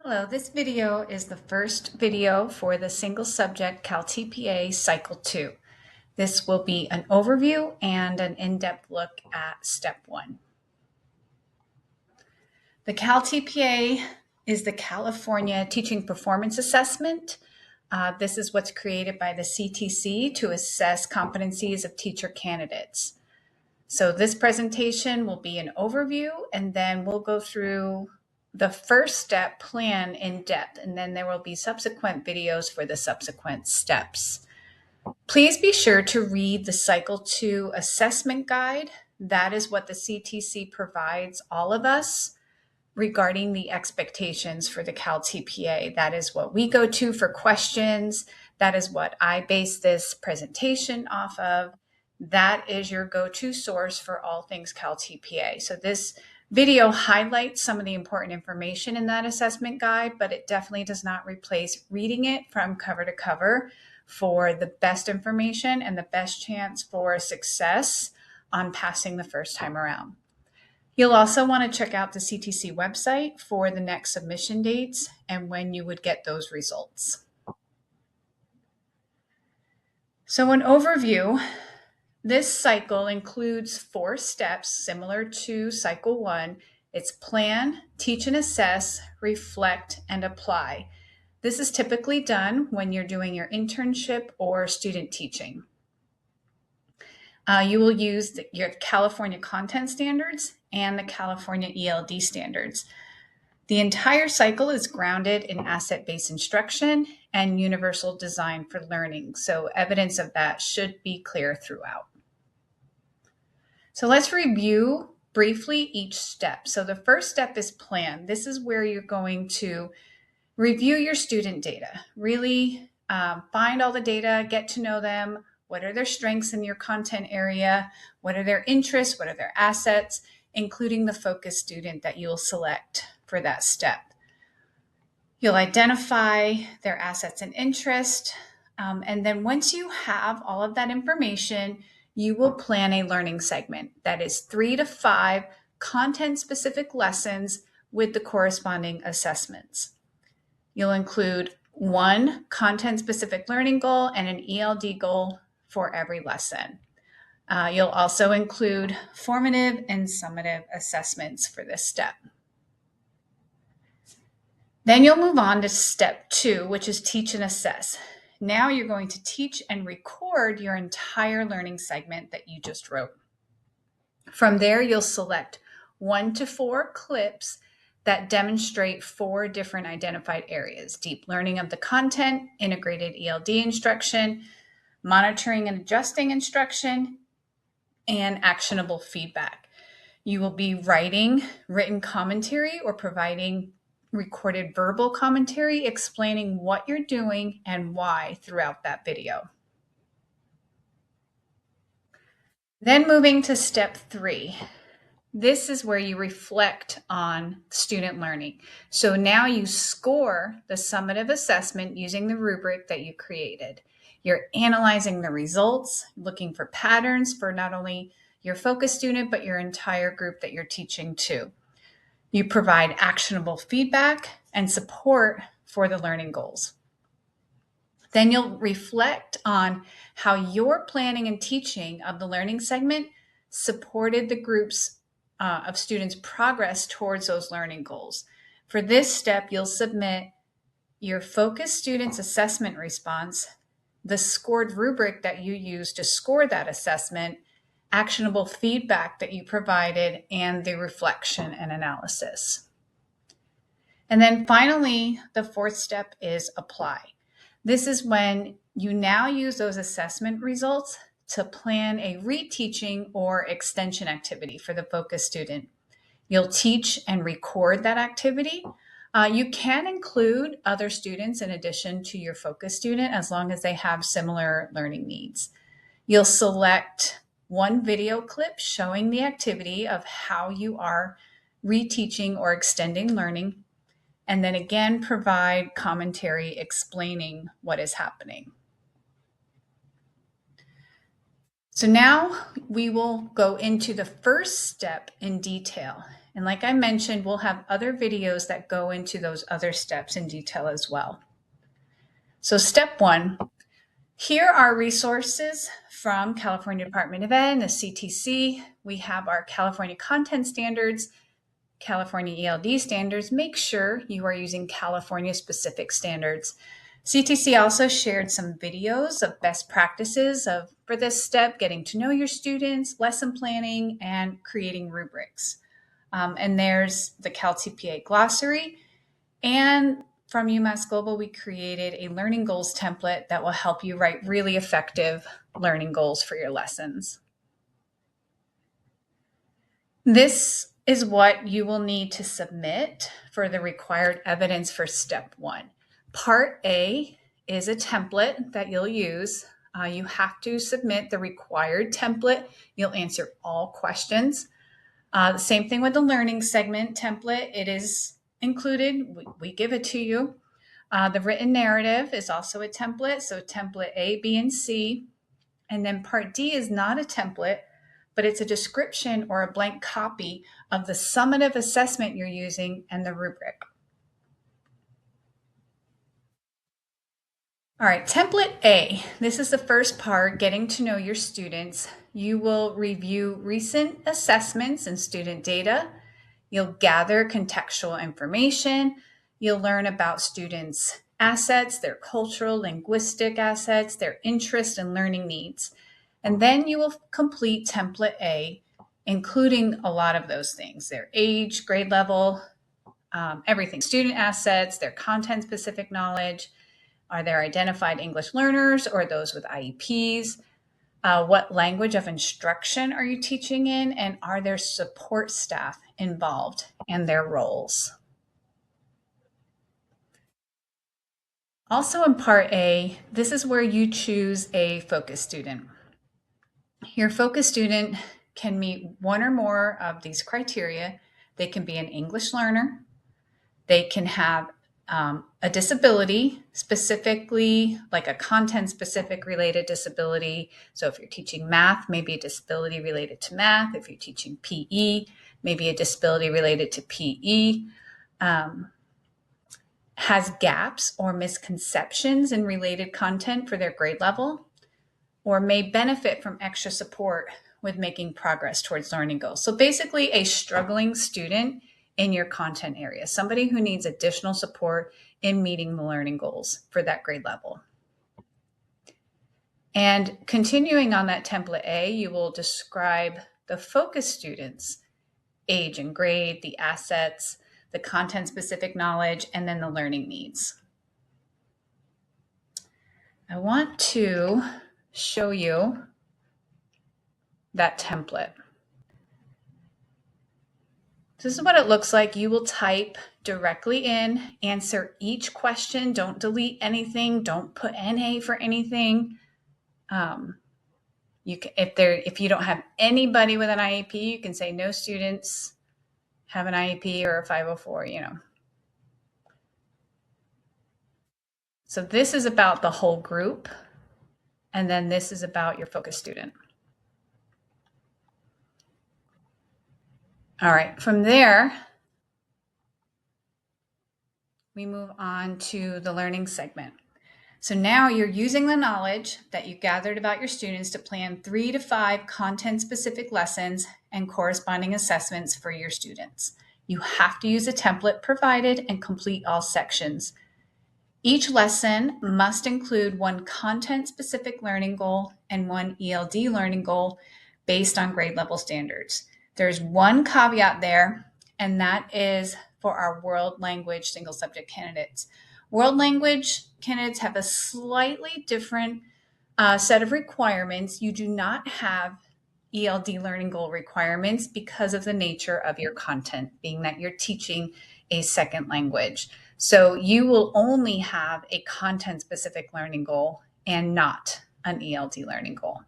Hello, this video is the first video for the single subject CalTPA Cycle 2. This will be an overview and an in-depth look at step 1. The CalTPA is the California Teaching Performance Assessment. This is what's created by the CTC to assess competencies of teacher candidates. So this presentation will be an overview, and then we'll go through the first step plan in depth, and then there will be subsequent videos for the subsequent steps. Please be sure to read the Cycle 2 assessment guide. That is what the CTC provides all of us regarding the expectations for the CalTPA. That is what we go to for questions. That is what I base this presentation off of. That is your go-to source for all things CalTPA. So this video highlights some of the important information in that assessment guide, but it definitely does not replace reading it from cover to cover for the best information and the best chance for success on passing the first time around. You'll also want to check out the CTC website for the next submission dates and when you would get those results. So an overview, this cycle includes 4 steps similar to cycle 1. It's plan, teach and assess, reflect, and apply. This is typically done when you're doing your internship or student teaching. You will use your California content standards and the California ELD standards. The entire cycle is grounded in asset-based instruction and universal design for learning. So evidence of that should be clear throughout. So let's review briefly each step. So the first step is plan. This is where you're going to review your student data, really find all the data, get to know them. What are their strengths in your content area? What are their interests? What are their assets, including the focus student that you'll select for that step. You'll identify their assets and interest. And then once you have all of that information, you will plan a learning segment that is 3 to 5 content-specific lessons with the corresponding assessments. You'll include 1 content-specific learning goal and an ELD goal for every lesson. You'll also include formative and summative assessments for this step. Then you'll move on to step 2, which is teach and assess. Now you're going to teach and record your entire learning segment that you just wrote. From there, you'll select 1 to 4 clips that demonstrate 4 different identified areas: deep learning of the content, integrated ELD instruction, monitoring and adjusting instruction, and actionable feedback. You will be writing written commentary or providing recorded verbal commentary explaining what you're doing and why throughout that video. Then moving to step 3. This is where you reflect on student learning. So now you score the summative assessment using the rubric that you created. You're analyzing the results, looking for patterns for not only your focus student, but your entire group that you're teaching to. You provide actionable feedback and support for the learning goals. Then you'll reflect on how your planning and teaching of the learning segment supported the group's of students' progress towards those learning goals. For this step, you'll submit your focus student's assessment response, the scored rubric that you use to score that assessment, actionable feedback that you provided, and the reflection and analysis. And then finally, the 4th step is apply. This is when you now use those assessment results to plan a reteaching or extension activity for the focus student. You'll teach and record that activity. You can include other students in addition to your focus student as long as they have similar learning needs. You'll select 1 video clip showing the activity of how you are reteaching or extending learning, and then again provide commentary explaining what is happening. So now we will go into the first step in detail, And like I mentioned, we'll have other videos that go into those other steps in detail as well. So step 1, here are resources from California Department of Ed and the CTC. We have our California content standards, California ELD standards. Make sure you are using California specific standards. CTC also shared some videos of best practices for this step, getting to know your students, lesson planning, and creating rubrics. And there's the CalTPA glossary. And from UMass Global, we created a learning goals template that will help you write really effective learning goals for your lessons. This is what you will need to submit for the required evidence for step 1. Part A is a template that you'll use. You have to submit the required template. You'll answer all questions. The same thing with the learning segment template. It is included. We give it to you. The written narrative is also a template. So template A, B, and C. And then part D is not a template, but it's a description or a blank copy of the summative assessment you're using and the rubric. All right, template A. This is the first part, getting to know your students. You will review recent assessments and student data. You'll gather contextual information. You'll learn about students' assets, their cultural, linguistic assets, their interests and learning needs. And then you will complete template A, including a lot of those things, their age, grade level, everything, student assets, their content-specific knowledge. Are there identified English learners or those with IEPs? What language of instruction are you teaching in? And are there support staff involved and their roles? Also in part A, this is where you choose a focus student. Your focus student can meet one or more of these criteria. They can be an English learner. They can have a disability, specifically like a content-specific related disability. So if you're teaching math, maybe a disability related to math. If you're teaching PE, maybe a disability related to PE. Has gaps or misconceptions in related content for their grade level, or may benefit from extra support with making progress towards learning goals. So basically a struggling student in your content area, somebody who needs additional support in meeting the learning goals for that grade level. And continuing on that template A, you will describe the focus students' age and grade, the assets, the content-specific knowledge, and then the learning needs. I want to show you that template. This is what it looks like. You will type directly in, answer each question. Don't delete anything. Don't put NA for anything. If you don't have anybody with an IEP, you can say no students have an IEP or a 504, So this is about the whole group. And then this is about your focus student. All right, from there, we move on to the learning segment. So now you're using the knowledge that you gathered about your students to plan 3 to 5 content-specific lessons and corresponding assessments for your students. You have to use a template provided and complete all sections. Each lesson must include one content-specific learning goal and one ELD learning goal based on grade level standards. There's one caveat there, and that is for our world language single subject candidates. World language candidates have a slightly different set of requirements. You do not have ELD learning goal requirements because of the nature of your content, being that you're teaching a second language. So you will only have a content-specific learning goal and not an ELD learning goal.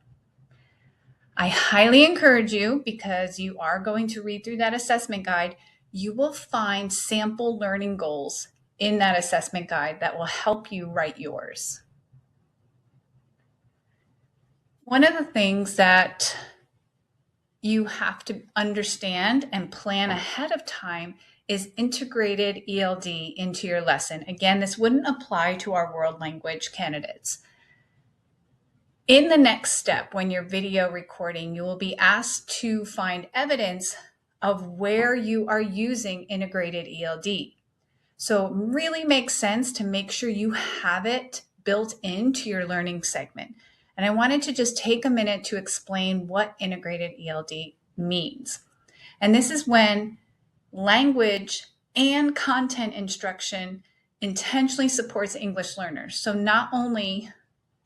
I highly encourage you, because you are going to read through that assessment guide, you will find sample learning goals in that assessment guide that will help you write yours. One of the things that you have to understand and plan ahead of time is integrated ELD into your lesson. Again, this wouldn't apply to our world language candidates. In the next step, when you're video recording, you will be asked to find evidence of where you are using integrated ELD. So it really makes sense to make sure you have it built into your learning segment. And I wanted to just take a minute to explain what integrated ELD means. And this is when language and content instruction intentionally supports English learners. So not only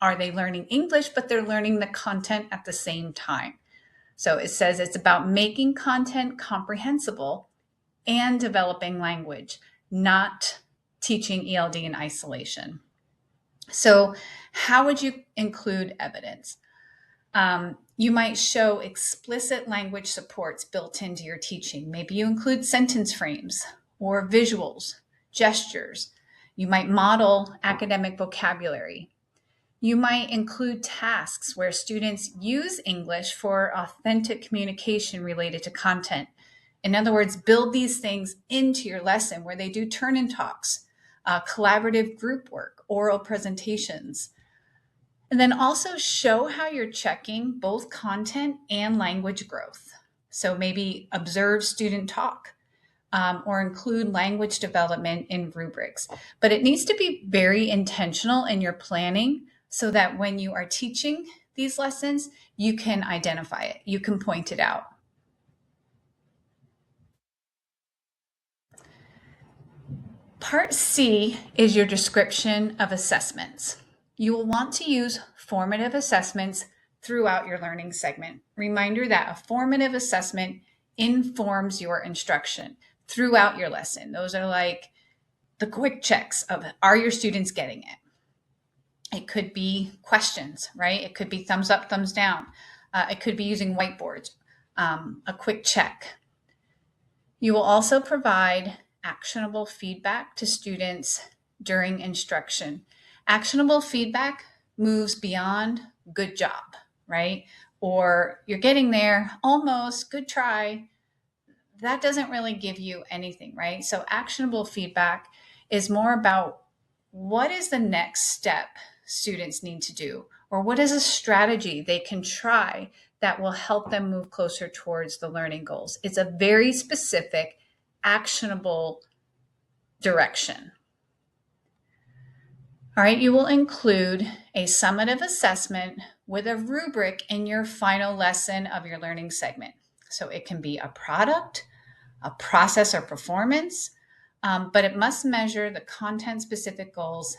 are they learning English, but they're learning the content at the same time. So it says it's about making content comprehensible and developing language, not teaching ELD in isolation. So how would you include evidence? You might show explicit language supports built into your teaching. Maybe you include sentence frames or visuals, gestures. You might model academic vocabulary. You might include tasks where students use English for authentic communication related to content. In other words, build these things into your lesson where they do turn-in talks, collaborative group work, oral presentations. And then also show how you're checking both content and language growth. So maybe observe student talk or include language development in rubrics. But it needs to be very intentional in your planning so that when you are teaching these lessons, you can identify it, you can point it out. Part C is your description of assessments. You will want to use formative assessments throughout your learning segment. Reminder that a formative assessment informs your instruction throughout your lesson. Those are like the quick checks of, are your students getting it? It could be questions, right? It could be thumbs up, thumbs down. It could be using whiteboards, a quick check. You will also provide actionable feedback to students during instruction. Actionable feedback moves beyond good job, right? Or you're getting there, almost, good try. That doesn't really give you anything, right? So actionable feedback is more about what is the next step students need to do, or what is a strategy they can try that will help them move closer towards the learning goals. It's a very specific, actionable direction. All right, you will include a summative assessment with a rubric in your final lesson of your learning segment. So it can be a product, a process or performance, but it must measure the content-specific goals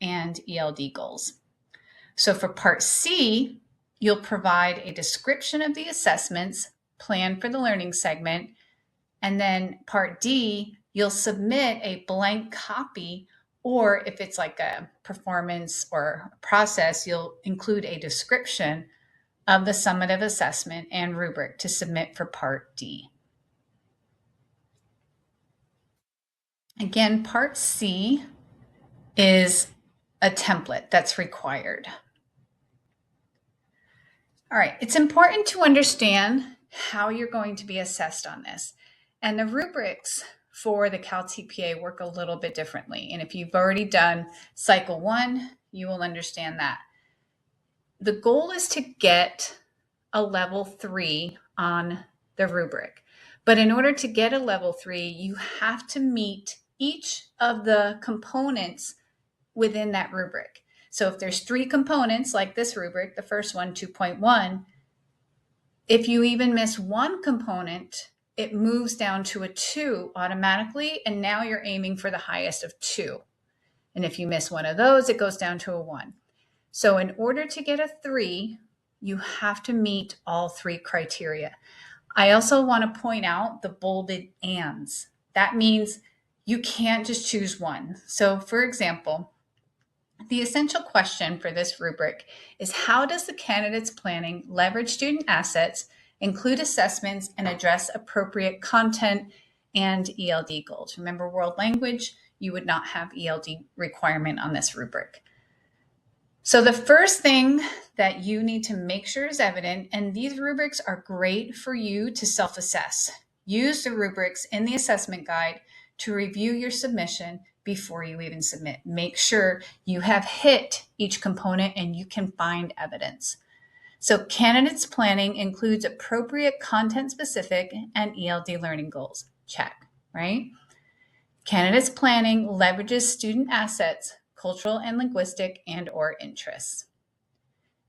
and ELD goals. So for part C, you'll provide a description of the assessments planned for the learning segment. And then part D, you'll submit a blank copy, or if it's like a performance or a process, you'll include a description of the summative assessment and rubric to submit for part D. Again, part C is a template that's required. All right, it's important to understand how you're going to be assessed on this. And the rubrics for the CalTPA work a little bit differently. And if you've already done cycle 1, you will understand that. The goal is to get a level 3 on the rubric. But in order to get a level 3, you have to meet each of the components within that rubric. So if there's 3 components like this rubric, the first one, 2.1, if you even miss one component, it moves down to a 2 automatically, and now you're aiming for the highest of 2. And if you miss one of those, it goes down to a 1. So in order to get a 3, you have to meet all 3 criteria. I also want to point out the bolded ands. That means you can't just choose one. So for example, the essential question for this rubric is, how does the candidate's planning leverage student assets, include assessments, and address appropriate content and ELD goals? Remember, world language, you would not have ELD requirement on this rubric. So the first thing that you need to make sure is evident, and these rubrics are great for you to self-assess. Use the rubrics in the assessment guide to review your submission before you even submit. Make sure you have hit each component and you can find evidence. So candidates planning includes appropriate content specific and ELD learning goals. Check, right? Candidates planning leverages student assets, cultural and linguistic and/or interests.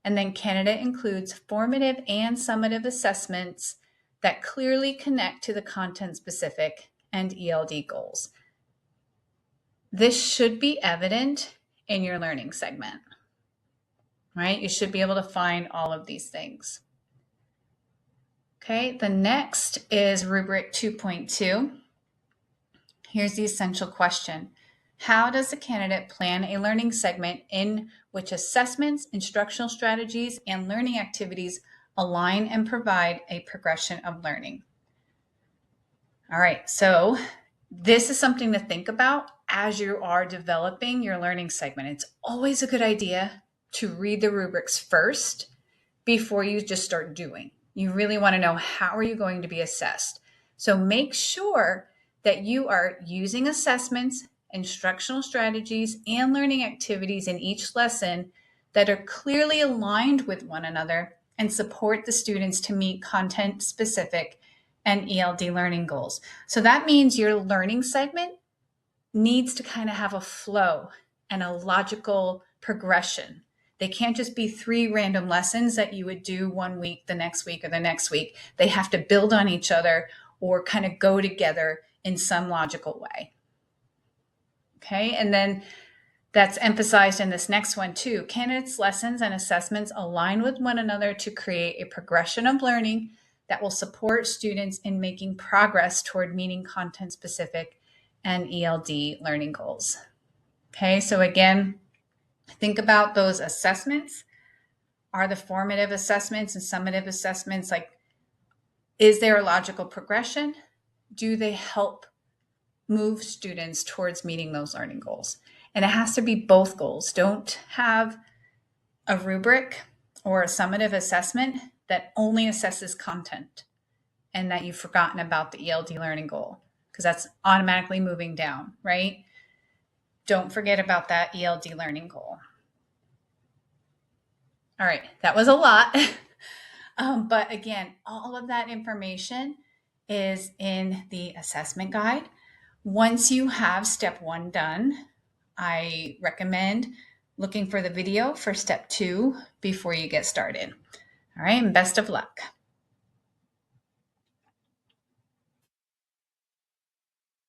And then candidate includes formative and summative assessments that clearly connect to the content specific and ELD goals. This should be evident in your learning segment, right? You should be able to find all of these things. Okay, the next is rubric 2.2. Here's the essential question. How does the candidate plan a learning segment in which assessments, instructional strategies, and learning activities align and provide a progression of learning? All right, so this is something to think about as you are developing your learning segment. It's always a good idea to read the rubrics first before you just start doing. You really want to know, how are you going to be assessed? So make sure that you are using assessments, instructional strategies, and learning activities in each lesson that are clearly aligned with one another and support the students to meet content specific and ELD learning goals. So that means your learning segment needs to kind of have a flow and a logical progression. They can't just be 3 random lessons that you would do one week, the next week, or the next week. They have to build on each other or kind of go together in some logical way. Okay, and then that's emphasized in this next one too. Candidates' lessons and assessments align with one another to create a progression of learning that will support students in making progress toward meeting content-specific and ELD learning goals. Okay, so again, think about those assessments. Are the formative assessments and summative assessments, like, is there a logical progression? Do they help move students towards meeting those learning goals? And it has to be both goals. Don't have a rubric or a summative assessment that only assesses content and that you've forgotten about the ELD learning goal, because that's automatically moving down, right? Don't forget about that ELD learning goal. All right, that was a lot. But again, all of that information is in the assessment guide. Once you have step 1 done, I recommend looking for the video for step 2 before you get started. All right, and best of luck.